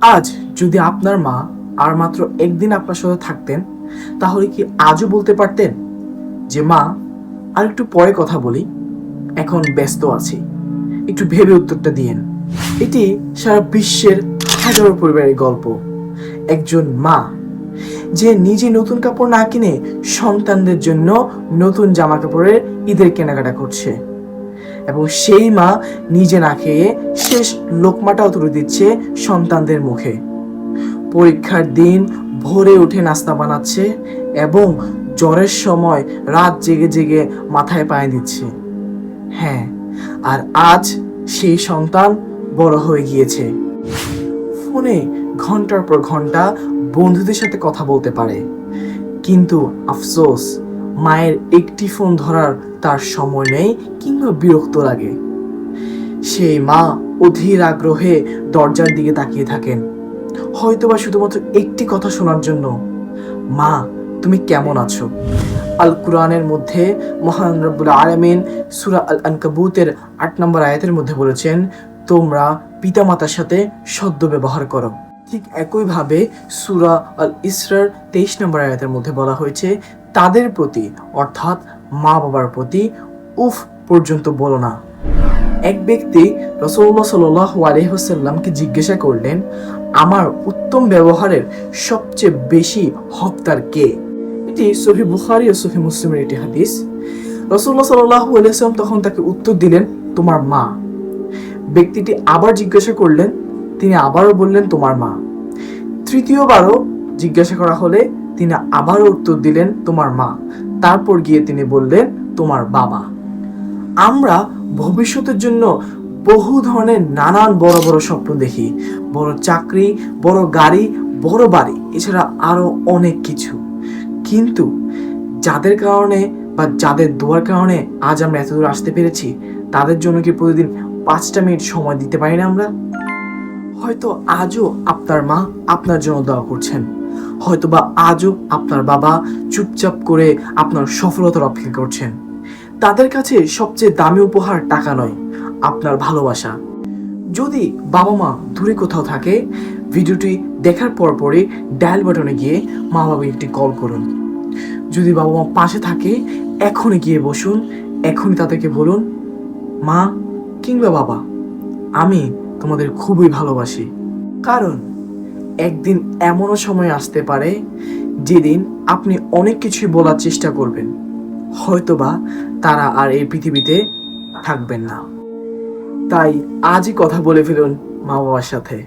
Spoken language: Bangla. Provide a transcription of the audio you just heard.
আজ যদি আপনার মা আর মাত্র একদিন আপনার সাথে থাকতেন, তাহলে কি আজও বলতে পারতেন যে মা, আর একটু পরে কথা বলি, এখন ব্যস্ত আছি, একটু ভেবে উত্তরটা দিয়েন? এটি সারা বিশ্বের হাজারো পরিবারের গল্প। একজন মা যে নিজে নতুন কাপড় না কিনে সন্তানদের জন্য নতুন জামা কাপড়ের ঈদের কেনাকাটা করছে, এবং সেই মা নিজে না খেয়ে শেষ লোকমাটাও তুলে দিচ্ছে সন্তানদের মুখে। পরীক্ষার দিন ভোরে উঠে নাস্তা বানাচ্ছে এবং জ্বরের সময় রাত জেগে জেগে মাথায় পায়ে দিচ্ছে। হ্যাঁ, আর আজ সেই সন্তান বড় হয়ে গিয়েছে, ফোনে ঘন্টার পর ঘন্টা বন্ধুদের সাথে কথা বলতে পারে, কিন্তু আফসোস, মায়ের একটি ফোন ধরার তার সময় নেই কিংবা বিরক্ত লাগে। সেই মা অধীর আগ্রহে দরজার দিকে তাকিয়ে থাকেন, হয়তোবা শুধুমাত্র একটি কথা শোনার জন্য, মা তুমি কেমন আছো? আল কুরআনের মধ্যে মহান রব্বুল আলামিন সূরা আল আনকাবুতের ৮ নম্বর আয়াতের মধ্যে বলেছেন, তোমরা পিতামাতার সাথে সদ্য ব্যবহার করো। ঠিক একইভাবে সূরা আল ইসরার ২৩ নম্বর আয়াতের মধ্যে বলা হয়েছে, তাদের প্রতি অর্থাৎ মা বাবার প্রতি উফ পর্যন্ত বলো না। এক ব্যক্তি রাসূলুল্লাহ সাল্লাল্লাহু আলাইহি ওয়াসাল্লামকে জিজ্ঞাসা করলেন, আমার উত্তম ব্যবহারের সবচেয়ে বেশি হকদার কে? এটি সহিহ বুখারী ও সহিহ মুসলিমের একটি হাদিস। রাসূলুল্লাহ সাল্লাল্লাহু আলাইহি ওয়াসাল্লাম তখন তাকে উত্তর দিলেন, তোমার মা। ব্যক্তিটি আবার জিজ্ঞাসা করলেন, তিনি আবারও বললেন, তোমার মা। তৃতীয়বারও জিজ্ঞাসা করা হলে তিনি আবারও উত্তর দিলেন, তোমার মা। তারপর গিয়ে তিনি বললেন, তোমার বাবা। আমরা ভবিষ্যতের জন্য বহু ধরনের নানান বড় বড় স্বপ্ন দেখি, বড় চাকরি, বড় গাড়ি, বড় বাড়ি, এছাড়া আরো অনেক কিছু। কিন্তু যাদের কারণে বা যাদের দোয়ার কারণে আজ আমরা এতদূর আসতে পেরেছি, তাদের জন্য কি প্রতিদিন 5টা মিনিট সময় দিতে পারি না আমরা? হয়তো আজও আপনার মা আপনার জন্য দোয়া করছেন, হয়তো বা আজও আপনার বাবা চুপচাপ করে আপনার সফলতার অপেক্ষা করছেন। তাদের কাছে সবচেয়ে দামি উপহার টাকা নয়, আপনার ভালোবাসা। যদি বাবা মা দূরে কোথাও থাকে, ভিডিওটি দেখার পরপরই ডায়াল বাটনে গিয়ে মা বাবাকে একটি কল করুন। যদি বাবা মা পাশে থাকে, এখনই গিয়ে বসুন, এখনই তাদেরকে বলুন, মা কিংবা বাবা, আমি তোমাদের খুবই ভালোবাসি। কারণ একদিন এমনও সময় আসতে পারে যেদিন আপনি অনেক কিছুই বলার চেষ্টা করবেন, হয়তোবা তারা আর এই পৃথিবীতে থাকবেন না। তাই আজই কথা বলে ফেলুন মা বাবার সাথে।